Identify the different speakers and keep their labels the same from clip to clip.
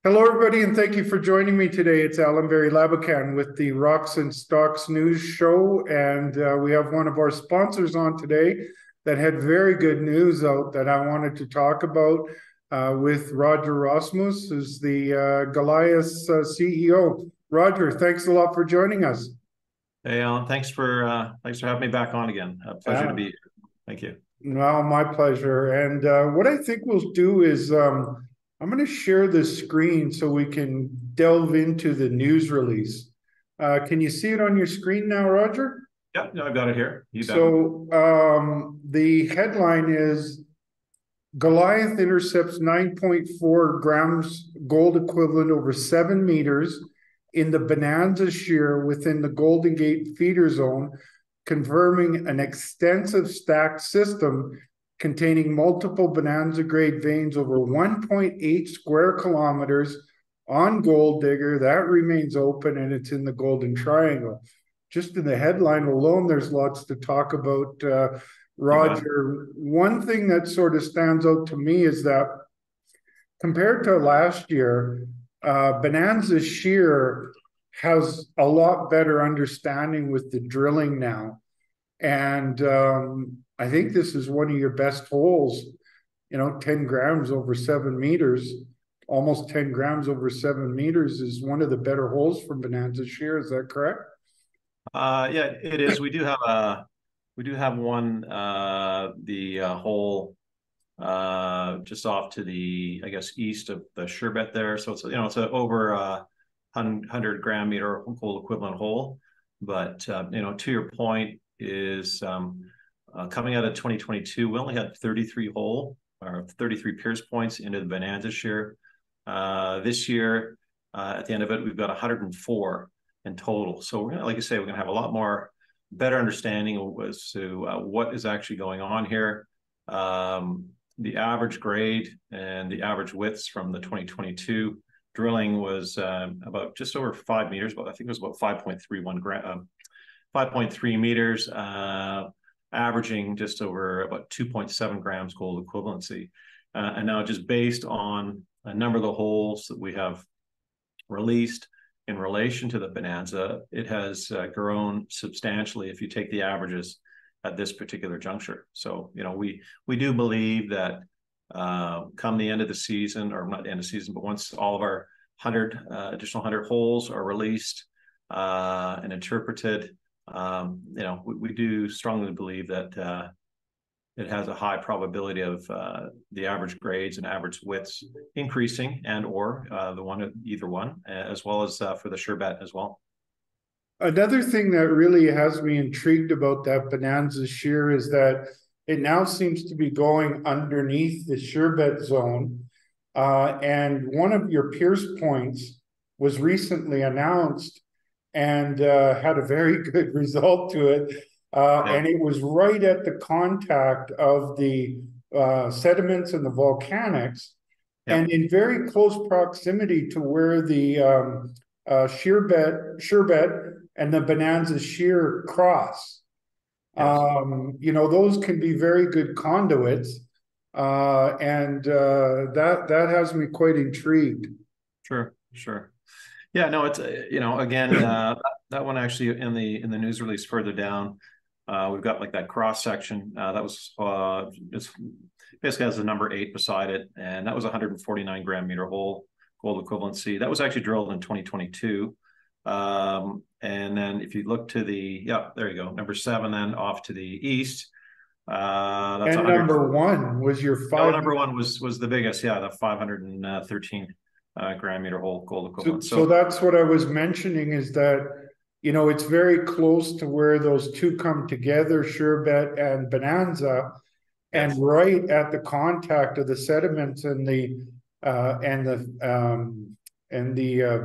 Speaker 1: Hello, everybody, and thank you for joining me today. It's Allan Laboucan with the Rocks and Stocks News Show, and we have one of our sponsors on today that had very good news out that I wanted to talk about with Roger Rasmus, who's the Goliath CEO. Roger, thanks a lot for joining us.
Speaker 2: Hey, Allan, thanks for having me back on again. A pleasure to be here. Thank you.
Speaker 1: No, my pleasure. And what I think we'll do is I'm going to share the screen so we can delve into the news release. Can you see it on your screen now, Roger?
Speaker 2: Yeah, no, I've got it here. You bet.
Speaker 1: So the headline is Goliath intercepts 9.4 grams gold equivalent over 7 meters in the Bonanza Shear within the Golden Gate feeder zone, confirming an extensive stacked system containing multiple Bonanza grade veins over 1.8 square kilometers on Golddigger. That remains open and it's in the Golden Triangle. Just in the headline alone, there's lots to talk about, Roger. One thing that sort of stands out to me is that compared to last year, Bonanza Shear has a lot better understanding with the drilling now. And I think this is one of your best holes, 10 grams over 7 meters, almost 10 grams over 7 meters is one of the better holes from Bonanza Shear. Is that correct?
Speaker 2: Yeah, it is. We do have one, the hole just off to the, I guess, east of the Sherbet there. So it's a over 100 gram meter gold equivalent hole. But to your point is coming out of 2022, we only had 33 pierce points into the Bonanza Shear. This year, at the end of it, we've got 104 in total. So we're gonna, like I say, we're gonna have a lot more better understanding as to what is actually going on here. The average grade and the average widths from the 2022 drilling was about just over 5 meters, but I think it was about 5.3 meters, averaging just over about 2.7 grams gold equivalency. And now just based on a number of the holes that we have released in relation to the Bonanza, it has grown substantially if you take the averages at this particular juncture. So, we do believe that come the end of the season, or not the end of the season, but once all of our additional 100 holes are released and interpreted, we do strongly believe that it has a high probability of the average grades and average widths increasing, and or either one, as well as for the Sherbet as well.
Speaker 1: Another thing that really has me intrigued about that Bonanza Shear is that it now seems to be going underneath the Sherbet zone. And one of your pierce points was recently announced and had a very good result to it. And it was right at the contact of the sediments and the volcanics, and in very close proximity to where the Sherbet and the Bonanza Shear cross. Those can be very good conduits, and that has me quite intrigued.
Speaker 2: Sure. Yeah, no, it's again that one actually in the news release further down, we've got like that cross section that was it's basically has the number 8 beside it, and that was a 149 gram meter hole gold equivalency. That was actually drilled in 2022. And then if you look to there you go, number 7, then off to the east.
Speaker 1: That's and number 1 was your 5.
Speaker 2: No, number 1 was the biggest, the 513 gram meter hole gold equivalent.
Speaker 1: So that's what I was mentioning, is that it's very close to where those two come together, Sherbet and Bonanza, and right at the contact of the sediments and the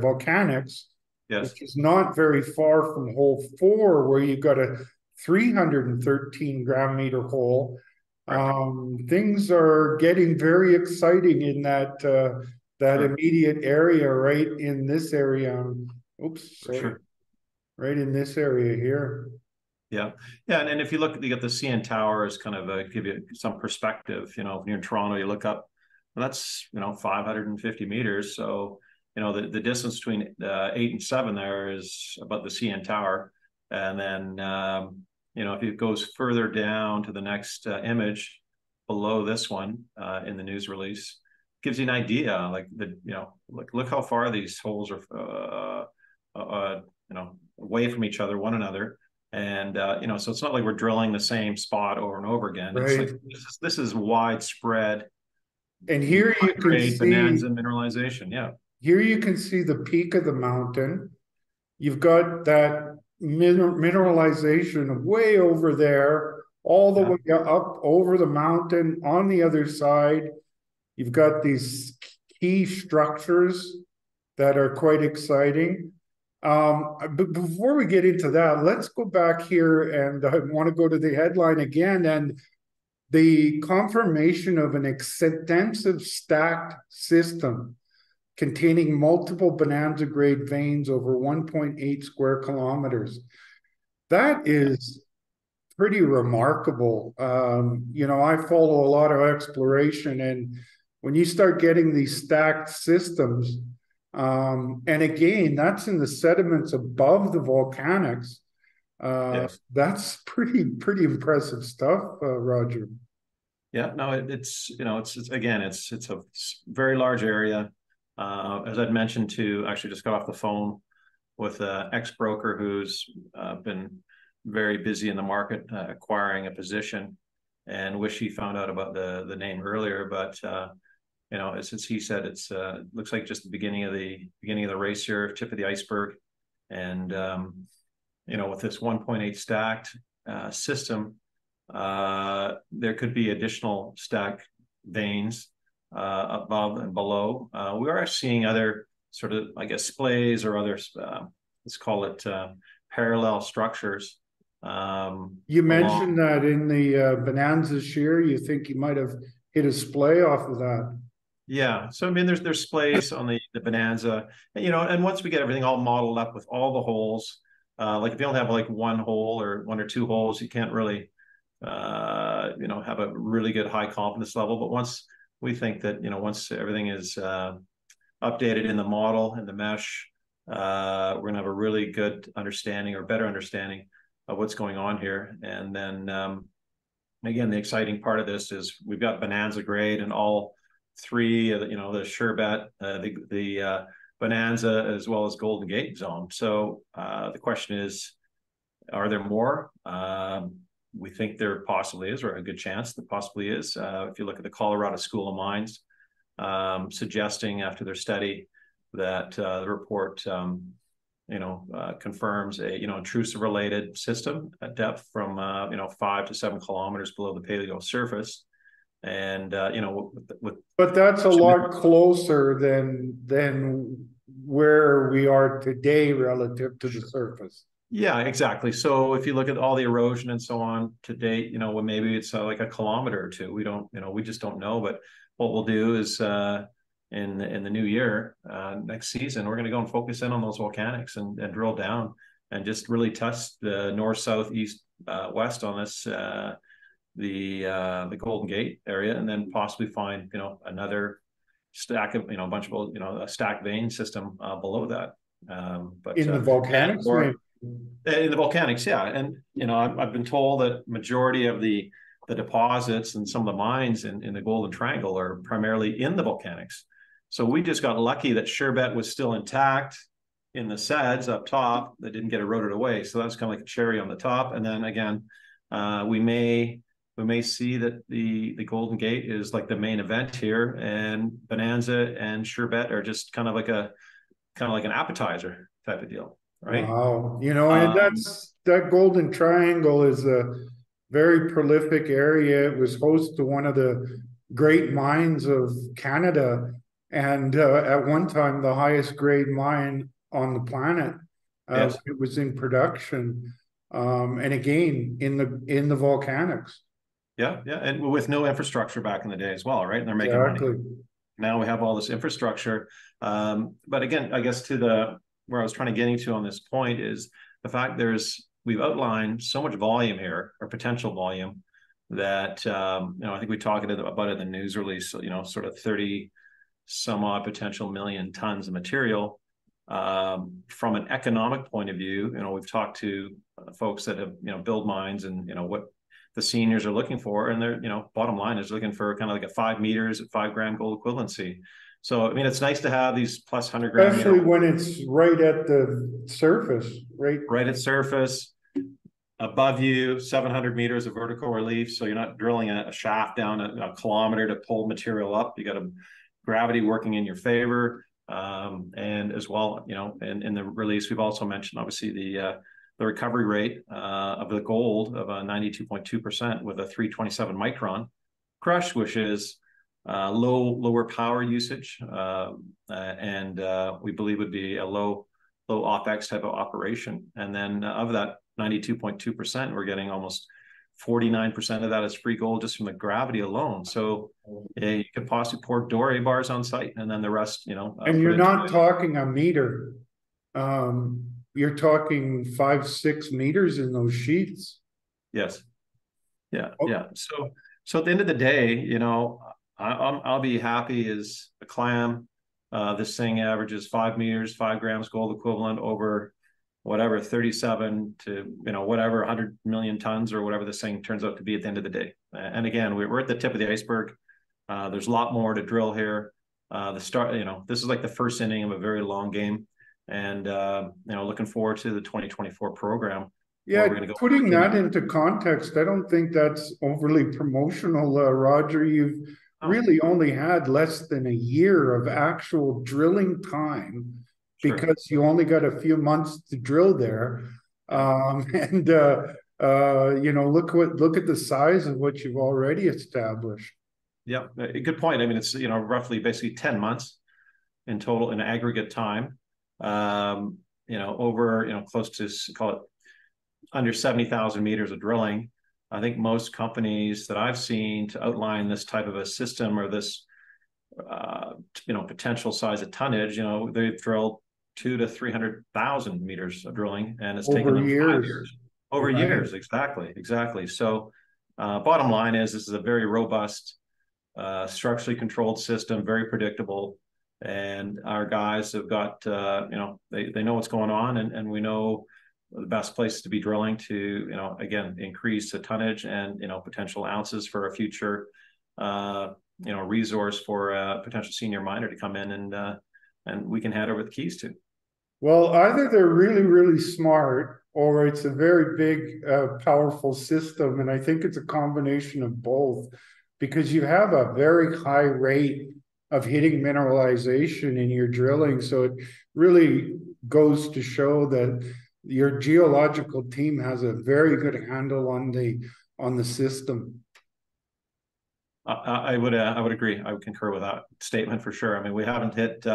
Speaker 1: volcanics. Yes. Which is not very far from hole 4, where you got a 313 gram meter hole. Right. Things are getting very exciting in that immediate area, right in this area. Sorry. Right in this area here.
Speaker 2: Yeah, and if you look, you get the CN Tower as kind of give you some perspective. If you're in Toronto, you look up, well, that's 550 meters. So the distance between 8 and 7 there is about the CN Tower. And then, if it goes further down to the next image below this one in the news release, gives you an idea, look how far these holes are, away from each other, one another. And, so it's not like we're drilling the same spot over and over again. It's
Speaker 1: Right.
Speaker 2: like, this is widespread,
Speaker 1: And here you can
Speaker 2: great bonanza
Speaker 1: see,
Speaker 2: mineralization. Yeah.
Speaker 1: here you can see the peak of the mountain. You've got that mineralization way over there, all the
Speaker 2: Yeah.
Speaker 1: way up over the mountain on the other side. You've got these key structures that are quite exciting. But before we get into that, let's go back here, and I want to go to the headline again, and the confirmation of an extensive stacked system containing multiple bonanza grade veins over 1.8 square kilometers. That is pretty remarkable. I follow a lot of exploration, and when you start getting these stacked systems, and again, that's in the sediments above the volcanics.
Speaker 2: Yes.
Speaker 1: That's pretty impressive stuff, Roger.
Speaker 2: Yeah, no, it's again, it's a very large area. As I'd mentioned to, actually just got off the phone with an ex-broker who's been very busy in the market acquiring a position, and wish he found out about the name earlier. But since he said it looks like just the beginning of the race here, tip of the iceberg, and with this 1.8 stacked system, there could be additional stack veins above and below. We are seeing other sort of, I guess, splays or other, let's call it parallel structures.
Speaker 1: You mentioned that in the Bonanza shear, you think you might have hit a splay off of that.
Speaker 2: Yeah, so I mean, there's splays on the Bonanza, and once we get everything all modeled up with all the holes, like if you only have like one hole or one or two holes, you can't really have a really good high confidence level. But once we think that, once everything is updated in the model and the mesh, we're going to have a really good understanding or better understanding of what's going on here. And then, again, the exciting part of this is we've got bonanza grade in all three, the Sherbet, the bonanza, as well as Golden Gate zone. So the question is, are there more? We think there possibly is, or a good chance there possibly is. If you look at the Colorado School of Mines, suggesting after their study that the report, confirms a, intrusive related system at depth from, 5 to 7 kilometers below the paleo surface. And,
Speaker 1: but that's a lot closer than where we are today relative to the surface.
Speaker 2: Yeah, exactly. So if you look at all the erosion and so on to date, well, maybe it's like a kilometer or two. We don't, we just don't know. But what we'll do is in the new year, next season, we're going to go and focus in on those volcanics and drill down and just really test the north, south, east, west on this, the Golden Gate area, and then possibly find, another stack of, a bunch of, a stacked vein system below that. But
Speaker 1: in the volcanics,
Speaker 2: in the volcanics, yeah. And I've been told that majority of the deposits and some of the mines in the Golden Triangle are primarily in the volcanics. So we just got lucky that Sherbet was still intact in the seds up top that didn't get eroded away. So that's kind of like a cherry on the top. And then again, we may see that the Golden Gate is like the main event here, and Bonanza and Sherbet are just kind of like an appetizer type of deal. Right.
Speaker 1: Wow. And that Golden Triangle is a very prolific area. It was host to one of the great mines of Canada, and at one time the highest grade mine on the planet.
Speaker 2: Yes.
Speaker 1: It was in production, and again in the volcanics.
Speaker 2: Yeah, and with no infrastructure back in the day as well, right? And they're making money. Now we have all this infrastructure, but again, I guess where I was trying to get into on this point is the fact we've outlined so much volume here, or potential volume, that I think we talked about it in the news release, sort of 30 some odd potential million tons of material. From an economic point of view, we've talked to folks that have, build mines and, what the seniors are looking for. And they're, bottom line is looking for kind of like a 5 meters at 5 gram gold equivalency. So, I mean, it's nice to have these plus 100 gram
Speaker 1: Especially
Speaker 2: minerals
Speaker 1: when it's right at the surface, right?
Speaker 2: right at surface. Above you, 700 meters of vertical relief. So you're not drilling a shaft down a kilometer to pull material up. You got a gravity working in your favor. And as well, in the release, we've also mentioned, obviously, the recovery rate of the gold of 92.2% with a 327 micron crush, which is lower power usage. And we believe would be a low OpEx type of operation. And then of that 92.2%, we're getting almost 49% of that is free gold just from the gravity alone. So you could possibly pour doré bars on site, and then the rest,
Speaker 1: and you're not talking a meter. You're talking 5-6 meters in those sheets.
Speaker 2: Yes. Yeah. Oh. Yeah. So at the end of the day, I'll be happy as a clam. This thing averages 5 meters, 5 grams gold equivalent over whatever 37 to whatever 100 million tons or whatever this thing turns out to be at the end of the day. And again, we're at the tip of the iceberg. There's a lot more to drill here. This is like the first inning of a very long game, and looking forward to the 2024 program.
Speaker 1: Yeah, putting that into context, I don't think that's overly promotional, Roger. You've really only had less than a year of actual drilling time. Sure. Because you only got a few months to drill there. Look at the size of what you've already established.
Speaker 2: Yeah, a good point. I mean, it's, roughly basically 10 months in total in aggregate time, over, close to, call it under 70,000 meters of drilling. I think most companies that I've seen to outline this type of a system or this, potential size of tonnage, they've drilled 200,000 to 300,000 meters of drilling, and it's taken them 5 years. Over years, exactly. So, bottom line is, this is a very robust, structurally controlled system, very predictable, and our guys have got, they know what's going on, and we know the best place to be drilling to, again, increase the tonnage and potential ounces for a future, resource for a potential senior miner to come in and we can hand over the keys to.
Speaker 1: Well, either they're really, really smart, or it's a very big, powerful system. And I think it's a combination of both, because you have a very high rate of hitting mineralization in your drilling. So it really goes to show that your geological team has a very good handle on the system.
Speaker 2: I would agree. I would concur with that statement for sure. I mean, we haven't hit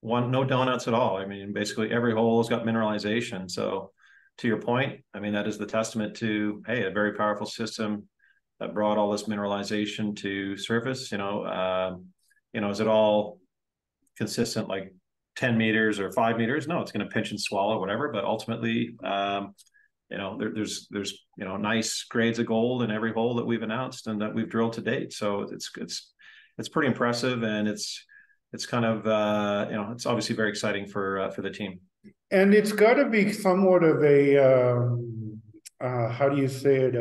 Speaker 2: no donuts at all. I mean, basically every hole has got mineralization. So to your point, I mean, that is the testament to, hey, a very powerful system that brought all this mineralization to surface. Is it all consistent, like 10 meters or 5 meters? No, it's going to pinch and swallow, whatever. But ultimately, there's nice grades of gold in every hole that we've announced and that we've drilled to date. So it's pretty impressive, and it's kind of it's obviously very exciting for the team.
Speaker 1: And it's got to be somewhat of a how do you say it,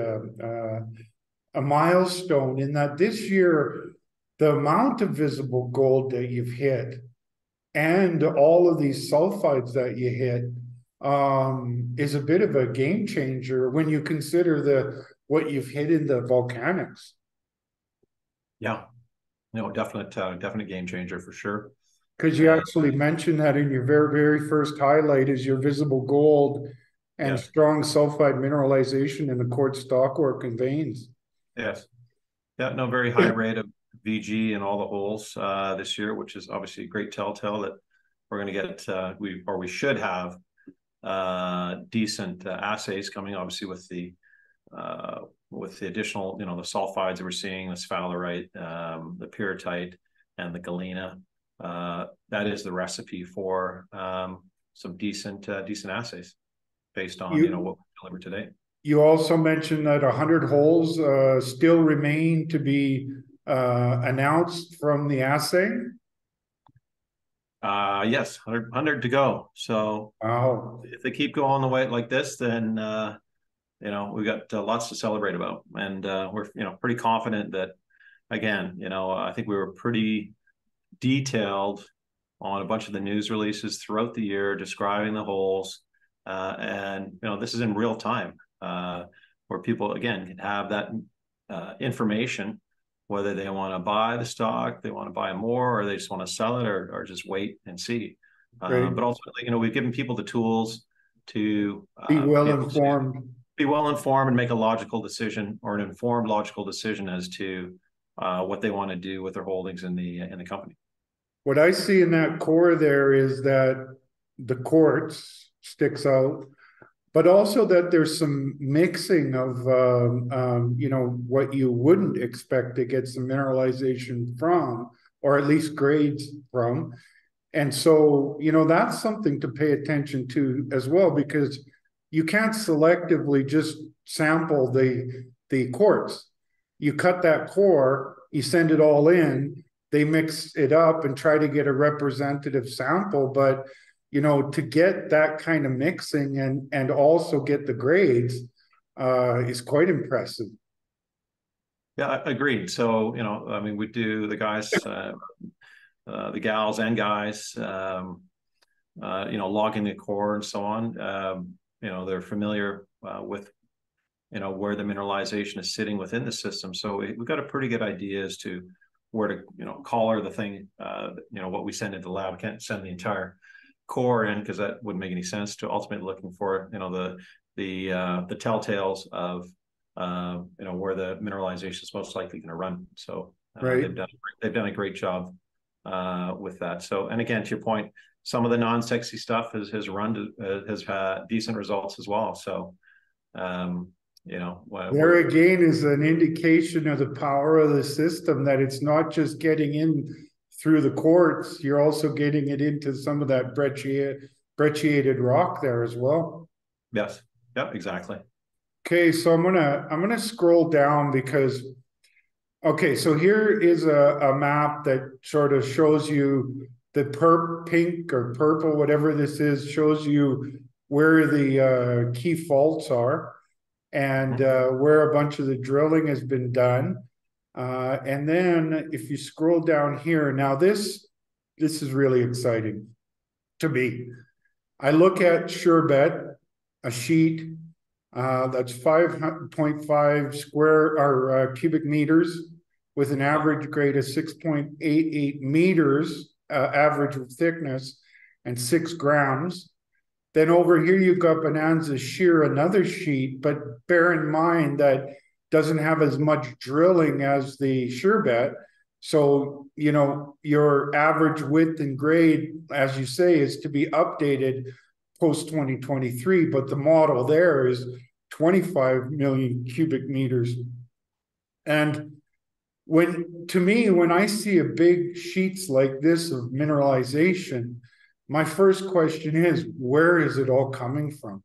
Speaker 1: a milestone, in that this year the amount of visible gold that you've hit and all of these sulfides that you hit is a bit of a game changer when you consider what you've hit in the volcanics.
Speaker 2: Yeah, no, definite game changer for sure.
Speaker 1: Because you actually mentioned that in your very, very first highlight is your visible gold and strong sulfide mineralization in the quartz stockwork and veins. Yes.
Speaker 2: Yeah, no, very high rate of VG in all the holes this year, which is obviously a great telltale that we're going to get, we should have decent assays coming, obviously with the additional, the sulfides that we're seeing, the sphalerite, the pyrrhotite, and the galena. That is the recipe for some decent assays based on what we delivered today.
Speaker 1: You also mentioned that 100 holes still remain to be announced from the assay.
Speaker 2: Yes, 100 to go. So
Speaker 1: Wow.
Speaker 2: if they keep going the way like this, then we got lots to celebrate about, and we're pretty confident that again, I think we were pretty detailed on a bunch of the news releases throughout the year describing the holes, and this is in real time, where people again can have that information, whether they want to buy the stock, they want to buy more, or they just want to sell it, or just wait and see.
Speaker 1: Great.
Speaker 2: But ultimately, we've given people the tools to
Speaker 1: Be well
Speaker 2: be able to
Speaker 1: informed.
Speaker 2: be well informed and make a logical decision, or an informed logical decision as to what they want to do with their holdings in the company.
Speaker 1: What I see in that core there is that the quartz sticks out, but also that there's some mixing of, what you wouldn't expect to get some mineralization from, or at least grades from. And so, that's something to pay attention to as well, because you can't selectively just sample the quartz. You cut that core, you send it all in, they mix it up and try to get a representative sample. But, to get that kind of mixing and also get the grades is quite impressive.
Speaker 2: Yeah, agreed. So, I mean, we do the guys, the gals and guys, logging the core and so on. They're familiar with, where the mineralization is sitting within the system. So we've got a pretty good idea as to where to, collar the thing, what we send into the lab. We can't send the entire core in because that wouldn't make any sense. To ultimately looking for, the telltales of, where the mineralization is most likely going to run. So
Speaker 1: Right.
Speaker 2: they've done a great job with that. So, and again, to your point, some of the non-sexy stuff has had decent results as well. So,
Speaker 1: There again is an indication of the power of the system, that it's not just getting in through the quartz, you're also getting it into some of that brecciated rock there as well.
Speaker 2: Yes. Yep, exactly.
Speaker 1: Okay, so I'm gonna scroll down because okay, so here is a map that sort of shows you the pink or purple, whatever this is, shows you where the key faults are, and where a bunch of the drilling has been done. And then if you scroll down here, now this is really exciting to me. I look at SureBet, a sheet that's 5.5 square or cubic meters with an average grade of 6.88 meters, average of thickness, and 6 grams. Then over here, you've got Bonanza Shear, another sheet, but bear in mind that doesn't have as much drilling as the SureBet. So, your average width and grade, as you say, is to be updated post 2023, but the model there is 25 million cubic meters. And when I see a big sheets like this of mineralization, my first question is, where is it all coming from?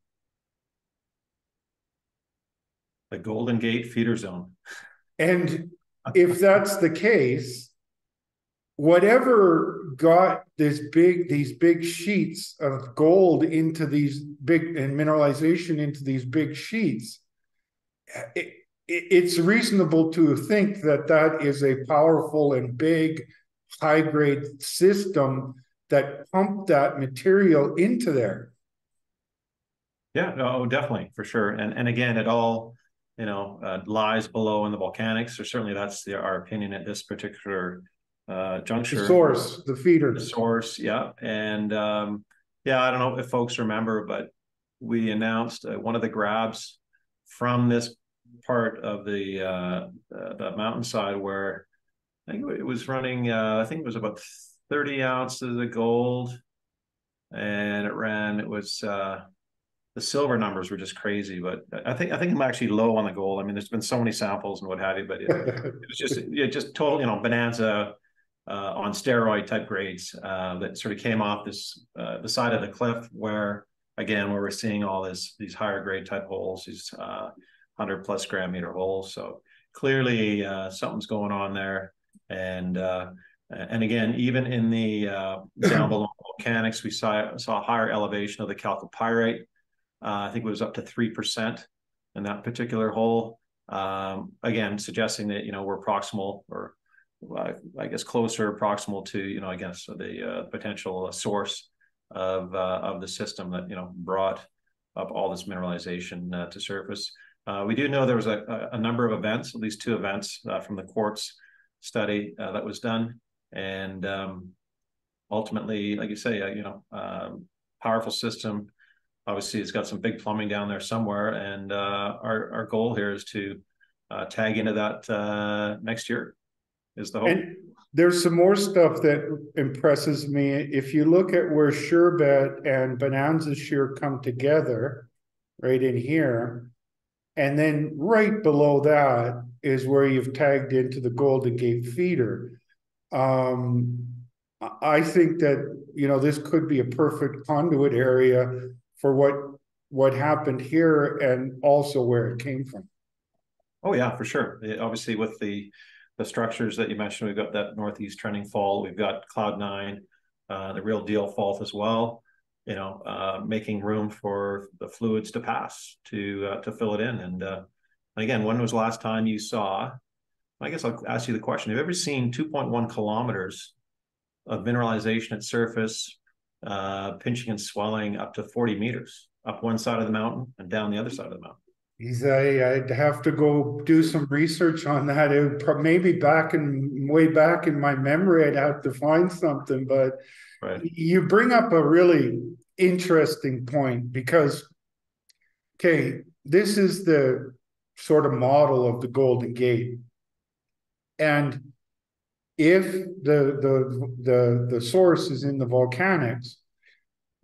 Speaker 2: The Golden Gate feeder zone.
Speaker 1: And if that's the case, whatever got these big sheets of gold into these big, and mineralization into these big sheets, it's reasonable to think that that is a powerful and big high grade system that pumped that material into there.
Speaker 2: Yeah, no, definitely, for sure. And again, it all, lies below in the volcanics, or certainly that's our opinion at this particular juncture.
Speaker 1: The source, the feeder.
Speaker 2: The source, yeah. And yeah, I don't know if folks remember, but we announced one of the grabs from this part of the mountainside where I think it was running, I think it was about 30 ounces of gold, and it was the silver numbers were just crazy. But I think I'm actually low on the gold. I mean, there's been so many samples and what have you, but it was just total, bonanza on steroid type grades that sort of came off the side of the cliff, where we're seeing all these higher grade type holes, these 100+ gram meter holes. So clearly something's going on there. And And again, even in the down below volcanics, we saw higher elevation of the chalcopyrite. I think it was up to 3% in that particular hole. Again, suggesting that we're proximal, or I guess closer proximal to I guess the potential source of the system that brought up all this mineralization to surface. We do know there was a number of events, at least 2 events from the quartz study that was done, and ultimately, like you say, powerful system. Obviously, it's got some big plumbing down there somewhere, and our goal here is to tag into that next year. Is the hope.
Speaker 1: And there's some more stuff that impresses me. If you look at where Sherbet and Bonanza Shear come together, right in here, and then right below that is where you've tagged into the Golden Gate feeder. I think that this could be a perfect conduit area for what happened here, and also where it came from.
Speaker 2: Oh yeah, for sure. Obviously, with the structures that you mentioned, we've got that northeast trending fault, we've got Cloud 9, the Real Deal fault as well. Making room for the fluids to pass to fill it in. And again, when was the last time you saw? I guess I'll ask you the question: have you ever seen 2.1 kilometers of mineralization at surface, pinching and swelling up to 40 meters up one side of the mountain and down the other side of the mountain?
Speaker 1: I'd have to go do some research on that. Maybe way back in my memory, I'd have to find something. But
Speaker 2: right.
Speaker 1: You bring up a really interesting point, because, okay, this is the sort of model of the Golden Gate, and if the source is in the volcanics,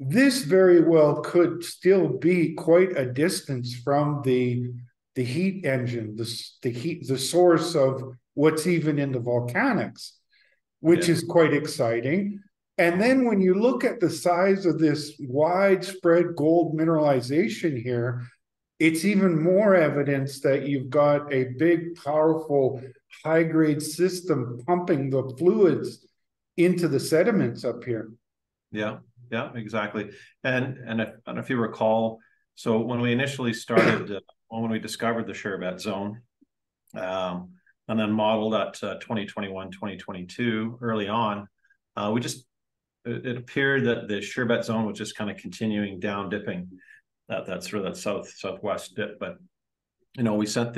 Speaker 1: this very well could still be quite a distance from the heat engine, the source of what's even in the volcanics, which is quite exciting. And then when you look at the size of this widespread gold mineralization here, it's even more evidence that you've got a big, powerful, high-grade system pumping the fluids into the sediments up here.
Speaker 2: Yeah, exactly. And I don't know if you recall, so when we initially started, when we discovered the Sherbet zone, and then modeled at 2021, 2022, early on, it appeared that the Sherbet zone was just kind of continuing down dipping, that's sort of that southwest dip. But we sent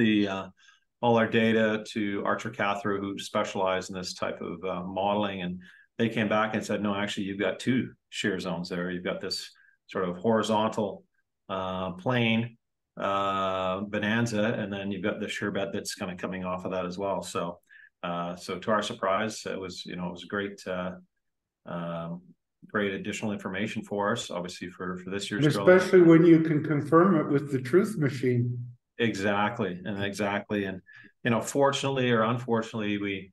Speaker 2: all our data to Archer Cathro, who specialize in this type of modeling, and they came back and said, no, actually, you've got 2 shear zones there. You've got this sort of horizontal plane bonanza, and then you've got the sherbet that's kind of coming off of that as well. So to our surprise, it was great great additional information for us, obviously, for this year's
Speaker 1: drilling. Especially when you can confirm it with the truth machine.
Speaker 2: Exactly. And fortunately or unfortunately, we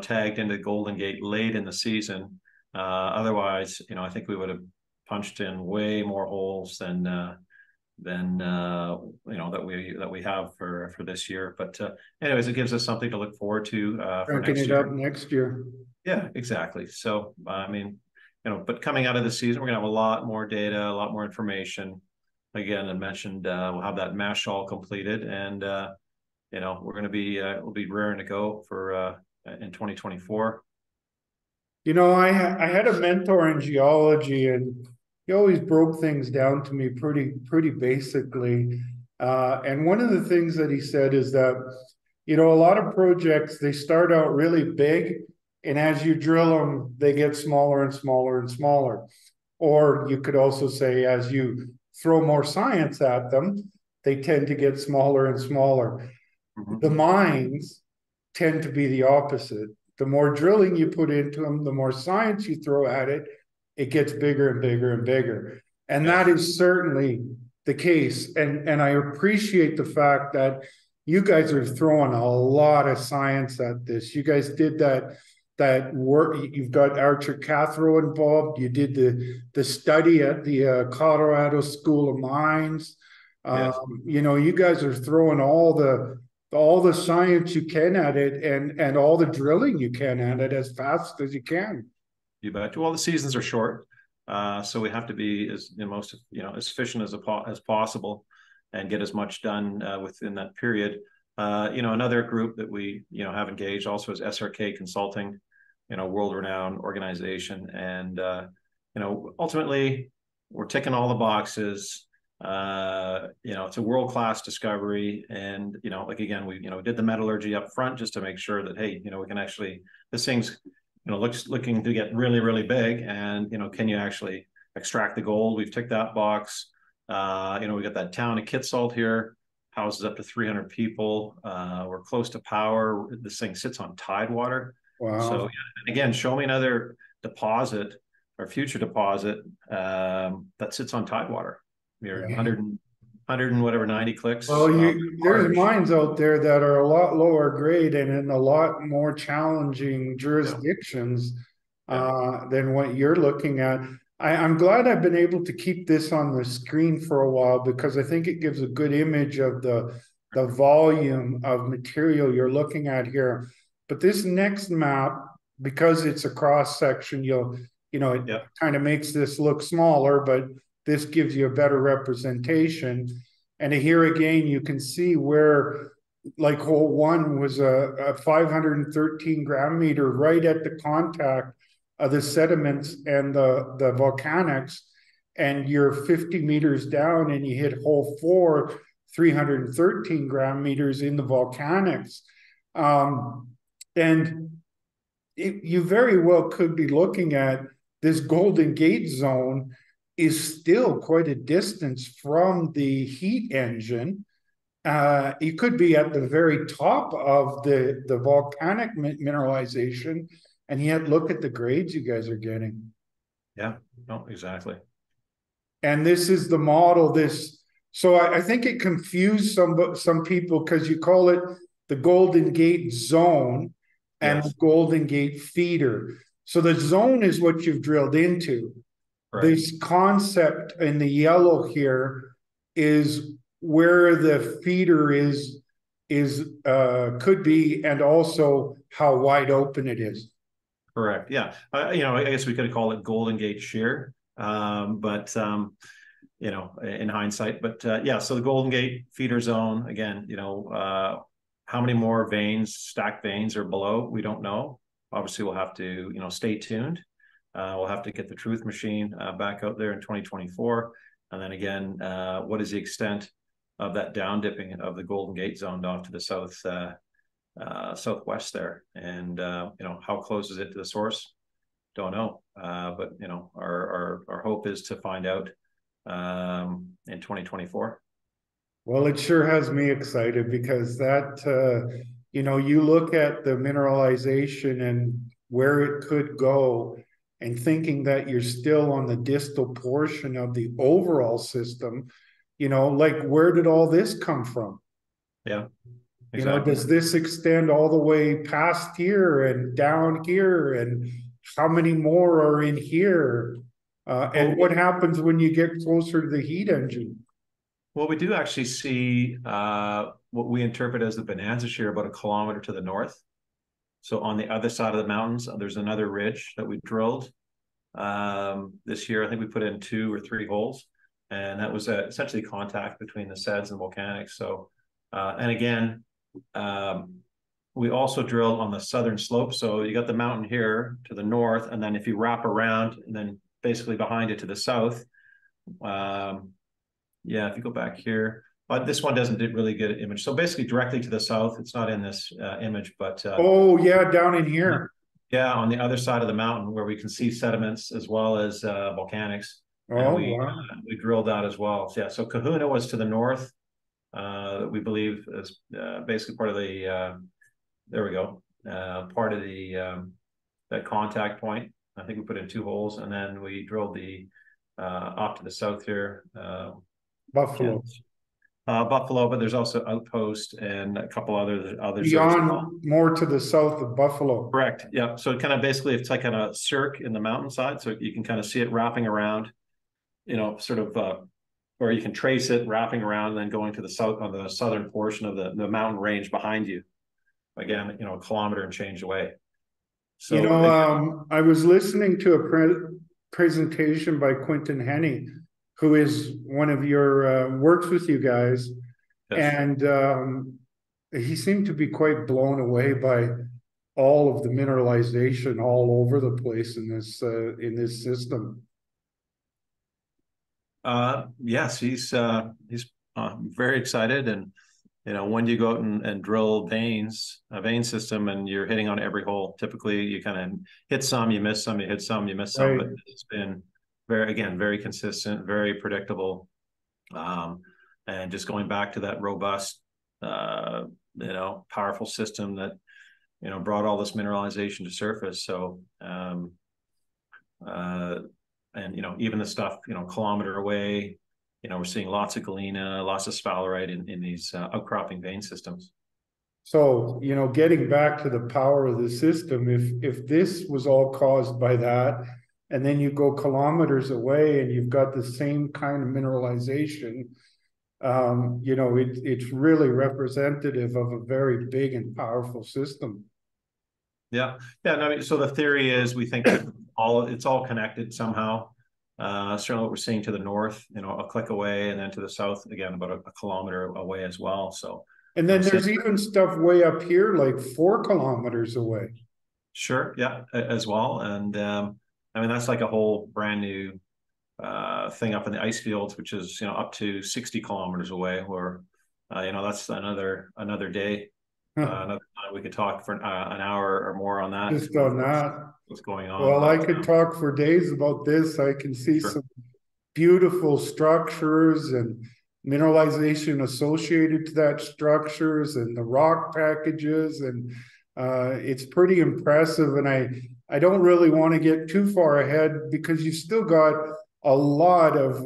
Speaker 2: tagged into Golden Gate late in the season. Otherwise, I think we would have punched in way more holes than that we have for this year. But anyways, it gives us something to look forward to for next year.
Speaker 1: Up next year.
Speaker 2: Yeah, exactly. So but coming out of the season, we're gonna have a lot more data, a lot more information. Again, I mentioned we'll have that mash all completed, and we're gonna be we'll be raring to go for in 2024.
Speaker 1: I had a mentor in geology, and he always broke things down to me pretty basically. And one of the things that he said is that, a lot of projects, they start out really big, and as you drill them, they get smaller and smaller and smaller. Or you could also say, as you throw more science at them, they tend to get smaller and smaller. Mm-hmm. The mines tend to be the opposite. The more drilling you put into them, the more science you throw at it, it gets bigger and bigger and bigger. And that is certainly the case. And I appreciate the fact that you guys are throwing a lot of science at this. You guys did that work. You've got Archer Cathro involved. You did the study at the Colorado School of Mines. You guys are throwing all the all the science you can at it and all the drilling you can at it as fast as you can.
Speaker 2: You bet. Well, the seasons are short, so we have to be as as efficient as possible, and get as much done within that period. Another group that we have engaged also is SRK Consulting, world-renowned organization, and ultimately we're ticking all the boxes. It's a world-class discovery, and like again, we did the metallurgy up front just to make sure that hey, we can actually, this thing's looking to get really, really big, and can you actually extract the gold? We've ticked that box. We got that town of Kitsault here, houses up to 300 people. We're close to power. This thing sits on tidewater.
Speaker 1: Wow.
Speaker 2: So again, show me another deposit or future deposit that sits on tidewater. You're 100 and whatever 90 clicks.
Speaker 1: Well, there's mines out there that are a lot lower grade and in a lot more challenging jurisdictions than what you're looking at. I'm glad I've been able to keep this on the screen for a while, because I think it gives a good image of the volume of material you're looking at here. But this next map, because it's a cross section, it kind of makes this look smaller, but this gives you a better representation. And here again, you can see where, like hole 1 was a 513 gram meter right at the contact of the sediments and the volcanics. And you're 50 meters down and you hit hole 4, 313 gram meters in the volcanics. You very well could be looking at this Golden Gate zone is still quite a distance from the heat engine. You could be at the very top of the volcanic mineralization, and yet look at the grades you guys are getting.
Speaker 2: Yeah, no, exactly.
Speaker 1: And this is the model. So I think it confused some people, because you call it the Golden Gate zone and the Golden Gate feeder. So the zone is what you've drilled into. Right. This concept in the yellow here is where the feeder could be, and also how wide open it is.
Speaker 2: Correct. Yeah. I guess we could call it Golden Gate shear, but in hindsight. But so the Golden Gate feeder zone again. How many more stacked veins are below? We don't know. Obviously, we'll have to stay tuned. We'll have to get the truth machine back out there in 2024. And then again, what is the extent of that down dipping of the Golden Gate zone off to the southwest there? And, how close is it to the source? Don't know. But, our hope is to find out in 2024.
Speaker 1: Well, it sure has me excited, because that, you look at the mineralization and where it could go, and thinking that you're still on the distal portion of the overall system, like, where did all this come from?
Speaker 2: Yeah, exactly.
Speaker 1: Does this extend all the way past here and down here? And how many more are in here? And what happens when you get closer to the heat engine?
Speaker 2: Well, we do actually see what we interpret as the Bonanza Shear about 1 kilometer to the north. So on the other side of the mountains, there's another ridge that we drilled this year. I think we put in 2 or 3 holes, and that was essentially contact between the seds and volcanics. So, and again, we also drilled on the southern slope. So you got the mountain here to the north, and then if you wrap around, and then basically behind it to the south, if you go back here, but this one doesn't really get an image. So basically directly to the south, it's not in this image, but
Speaker 1: down in here.
Speaker 2: Yeah, on the other side of the mountain where we can see sediments as well as volcanics. We drilled that as well. So, so Kahuna was to the north. We believe is basically part of the part of the that contact point. I think we put in 2 holes, and then we drilled the off to the south here.
Speaker 1: Buffalo.
Speaker 2: Buffalo, but there's also Outpost and a couple others
Speaker 1: beyond, more to the south of Buffalo.
Speaker 2: Correct. Yeah. So kind of basically, it's like kind of cirque in the mountainside, so you can kind of see it wrapping around, sort of or you can trace it wrapping around and then going to the south on the southern portion of the mountain range behind you. Again, a kilometer and change away. So
Speaker 1: I was listening to a presentation by Quentin Henney, who is one of your works with you guys,
Speaker 2: yes.
Speaker 1: and he seemed to be quite blown away by all of the mineralization all over the place in this system.
Speaker 2: Yes, he's very excited, and when you go out and drill a vein system, and you're hitting on every hole, typically you kind of hit some, you miss some, you hit some, you miss some,
Speaker 1: Right.
Speaker 2: but it's been very consistent, very predictable, and just going back to that robust, powerful system that brought all this mineralization to surface. So and even the stuff kilometer away, we're seeing lots of galena, lots of sphalerite in these outcropping vein systems.
Speaker 1: So, getting back to the power of the system, if this was all caused by that, and then you go kilometers away and you've got the same kind of mineralization, it's really representative of a very big and powerful system.
Speaker 2: Yeah. No, I mean, so the theory is we think that it's all connected somehow. Certainly what we're seeing to the north, a click away, and then to the south, again, about a kilometer away as well. So,
Speaker 1: and then there's even stuff way up here, like 4 kilometers away.
Speaker 2: Sure. Yeah. As well. And I mean, that's like a whole brand new thing up in the ice fields, which is, up to 60 kilometers away, where, that's another day. Another time we could talk for an hour or more on that.
Speaker 1: Just on that.
Speaker 2: What's going on?
Speaker 1: Well, I could talk for days about this. I can see
Speaker 2: sure.
Speaker 1: some beautiful structures and mineralization associated to that structures and the rock packages, and it's pretty impressive. And I don't really want to get too far ahead because you've still got a lot of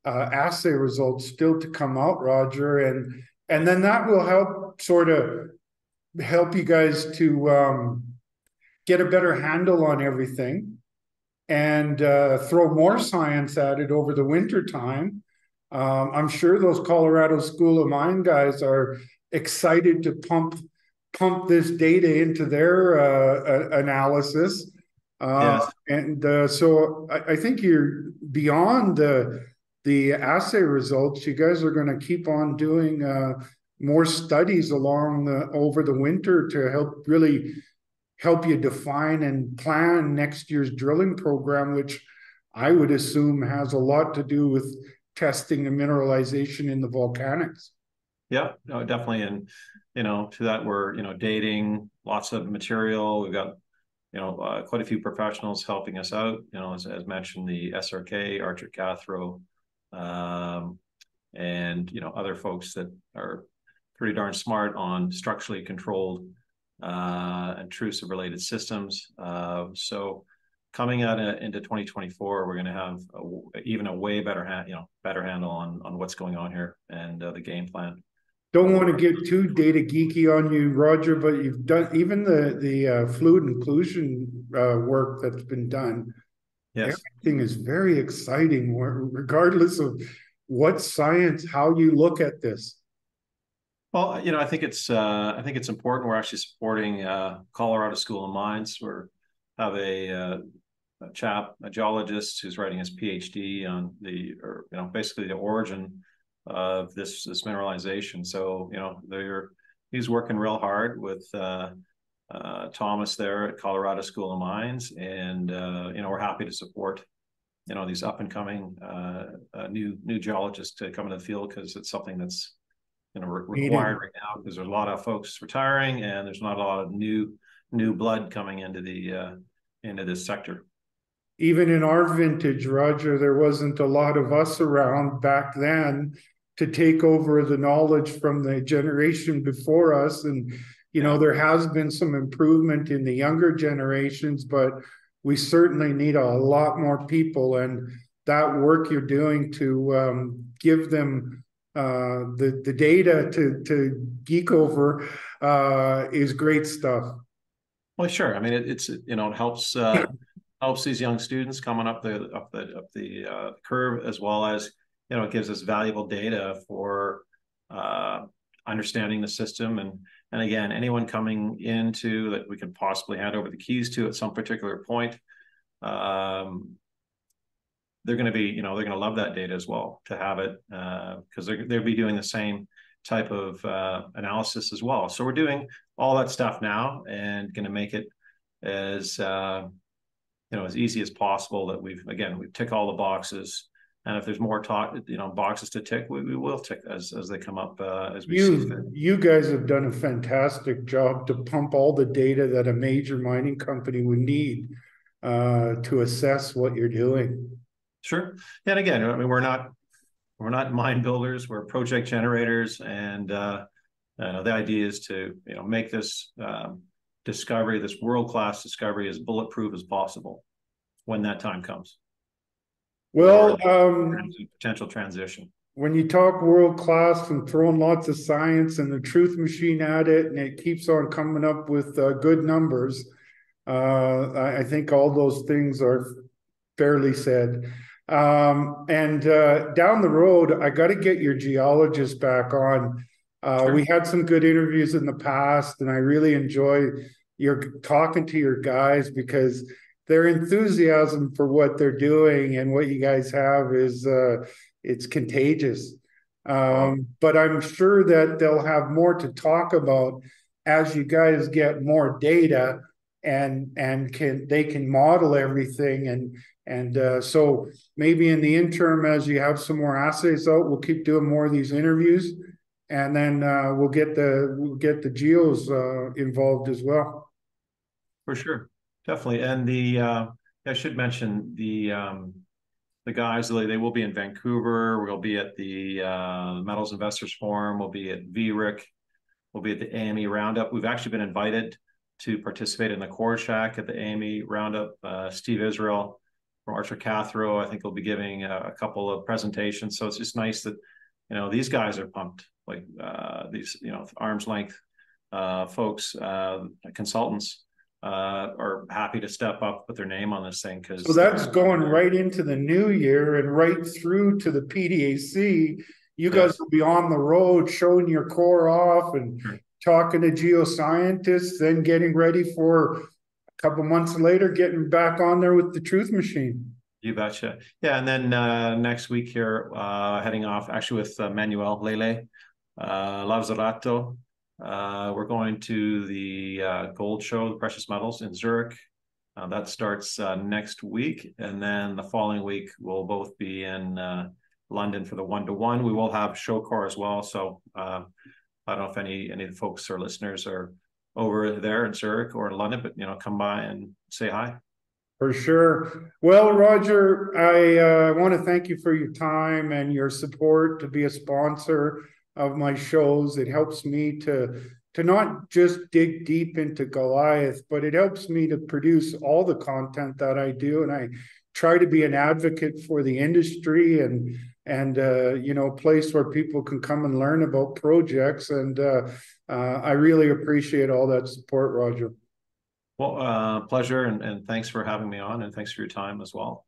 Speaker 1: assay results still to come out, Roger, and then that will help you guys to get a better handle on everything and throw more science at it over the winter time. I'm sure those Colorado School of Mine guys are excited to pump this data into their analysis.
Speaker 2: Yes.
Speaker 1: And so I think you're beyond the assay results. You guys are going to keep on doing more studies over the winter to really help you define and plan next year's drilling program, which I would assume has a lot to do with testing the mineralization in the volcanics.
Speaker 2: Yeah, no, definitely. And, to that, we're, dating lots of material. We've got, quite a few professionals helping us out, as mentioned, the SRK, Archer Cathro, and, other folks that are pretty darn smart on structurally controlled intrusive related systems. So coming into 2024, we're going to have even a way better handle on what's going on here and the game plan.
Speaker 1: Don't want to get too data geeky on you, Roger, but you've done even the fluid inclusion work that's been done.
Speaker 2: Yes.
Speaker 1: Everything is very exciting, regardless of what science, how you look at this.
Speaker 2: Well, I think it's important. We're actually supporting Colorado School of Mines. We have a geologist who's writing his PhD on basically the origin of this mineralization. So he's working real hard with Thomas there at Colorado School of Mines, and we're happy to support these up and coming new geologists to come into the field, because it's something that's required right now, because there's a lot of folks retiring and there's not a lot of new blood coming into this sector.
Speaker 1: Even in our vintage, Roger, there wasn't a lot of us around back then to take over the knowledge from the generation before us. And, there has been some improvement in the younger generations, but we certainly need a lot more people. And that work you're doing to give them the data to geek over is great stuff.
Speaker 2: Well, sure. I mean, it helps helps these young students coming up the curve, as well as it gives us valuable data for understanding the system. And again, anyone coming into that we can possibly hand over the keys to at some particular point, they're going to be, they're going to love that data as well, to have it, because they'll be doing the same type of analysis as well. So we're doing all that stuff now and going to make it as as easy as possible. That we tick all the boxes, and if there's more boxes to tick, we will tick as they come up, as we see fit.
Speaker 1: You guys have done a fantastic job to pump all the data that a major mining company would need to assess what you're doing.
Speaker 2: Sure. And again, I mean, we're not mine builders, we're project generators, and the idea is to make this discovery, this world-class discovery, as bulletproof as possible when that time comes.
Speaker 1: Well,
Speaker 2: potential transition.
Speaker 1: When you talk world-class and throwing lots of science and the truth machine at it, and it keeps on coming up with good numbers, I think all those things are fairly said. And down the road, I got to get your geologist back on. Sure. We had some good interviews in the past, and I really enjoy your talking to your guys, because their enthusiasm for what they're doing and what you guys have is it's contagious. But I'm sure that they'll have more to talk about as you guys get more data and they can model everything, and so maybe in the interim, as you have some more assays out, we'll keep doing more of these interviews, and then we'll get the geos involved as well.
Speaker 2: For sure, definitely. And I should mention the guys. They will be in Vancouver. We'll be at the Metals Investors Forum. We'll be at VRIC. We'll be at the AME Roundup. We've actually been invited to participate in the Core Shack at the AME Roundup. Steve Israel from Archer Cathro, I think, will be giving a couple of presentations. So it's just nice that these guys are pumped, like these arm's length folks, consultants are happy to step up, put their name on this thing.
Speaker 1: So that's going right into the new year and right through to the PDAC. You guys will be on the road showing your core off and talking to geoscientists, then getting ready for a couple months later, getting back on there with the truth machine.
Speaker 2: You betcha. Yeah, and then next week here, heading off actually with Manuel Lele, Lavzerato. We're going to the gold show, the precious metals in Zurich. That starts next week, and then the following week we'll both be in London for the 1-to-1. We will have Showcore as well. So I don't know if any of the folks or listeners are over there in Zurich or in London, but come by and say hi.
Speaker 1: For sure. Well, Roger, I want to thank you for your time and your support to be a sponsor of my shows. It helps me to not just dig deep into Goliath, but it helps me to produce all the content that I do. And I try to be an advocate for the industry and place where people can come and learn about projects. And I really appreciate all that support, Roger.
Speaker 2: Well, pleasure, and thanks for having me on, and thanks for your time as well.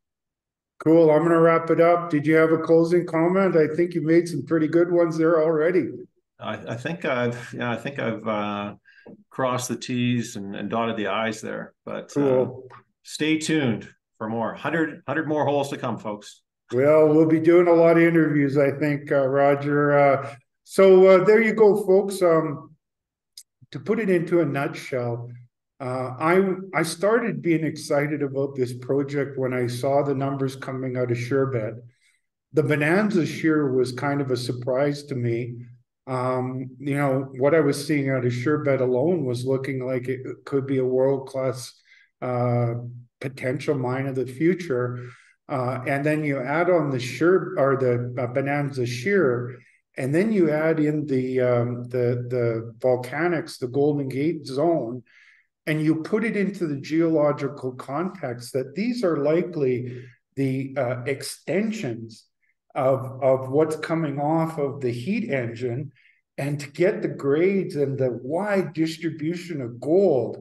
Speaker 1: Cool. I'm going to wrap it up. Did you have a closing comment? I think you made some pretty good ones there already.
Speaker 2: I think I've crossed the T's and dotted the I's there. But cool. Stay tuned for more. 100 more holes to come, folks.
Speaker 1: Well, we'll be doing a lot of interviews, I think, Roger. So there you go, folks. To put it into a nutshell, I started being excited about this project when I saw the numbers coming out of Sherbet. The Bonanza Shear was kind of a surprise to me. What I was seeing out of Sherbet alone was looking like it could be a world-class potential mine of the future. And then you add on the Bonanza Shear, and then you add in the volcanics, the Golden Gate zone, and you put it into the geological context that these are likely the extensions of what's coming off of the heat engine. And to get the grades and the wide distribution of gold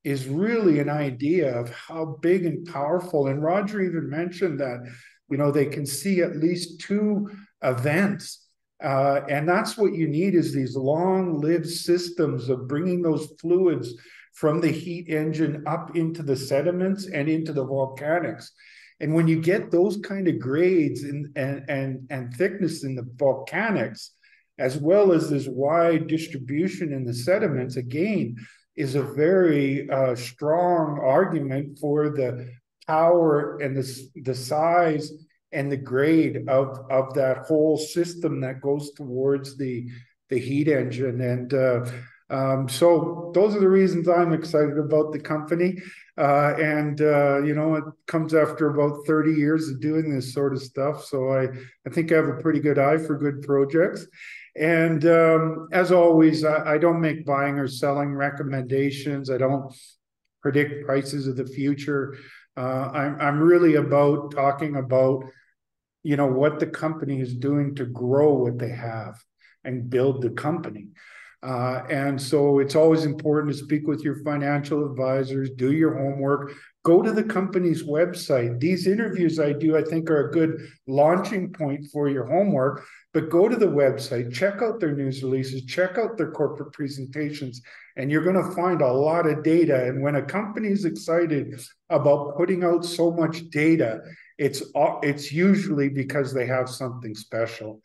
Speaker 1: is really an idea of how big and powerful. And Roger even mentioned that they can see at least 2 events. And that's what you need, is these long-lived systems of bringing those fluids from the heat engine up into the sediments and into the volcanics. And when you get those kind of grades and thickness in the volcanics, as well as this wide distribution in the sediments, again, is a very strong argument for the power and the size and the grade of that whole system that goes towards the heat engine. And so those are the reasons I'm excited about the company. It comes after about 30 years of doing this sort of stuff. So I think I have a pretty good eye for good projects. And as always, I don't make buying or selling recommendations. I don't predict prices of the future. I'm really about talking about, what the company is doing to grow what they have and build the company. And so it's always important to speak with your financial advisors, do your homework, go to the company's website. These interviews I do, I think, are a good launching point for your homework, but go to the website, check out their news releases, check out their corporate presentations, and you're going to find a lot of data. And when a company is excited about putting out so much data, it's usually because they have something special.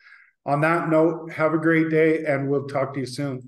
Speaker 1: On that note, have a great day, and we'll talk to you soon.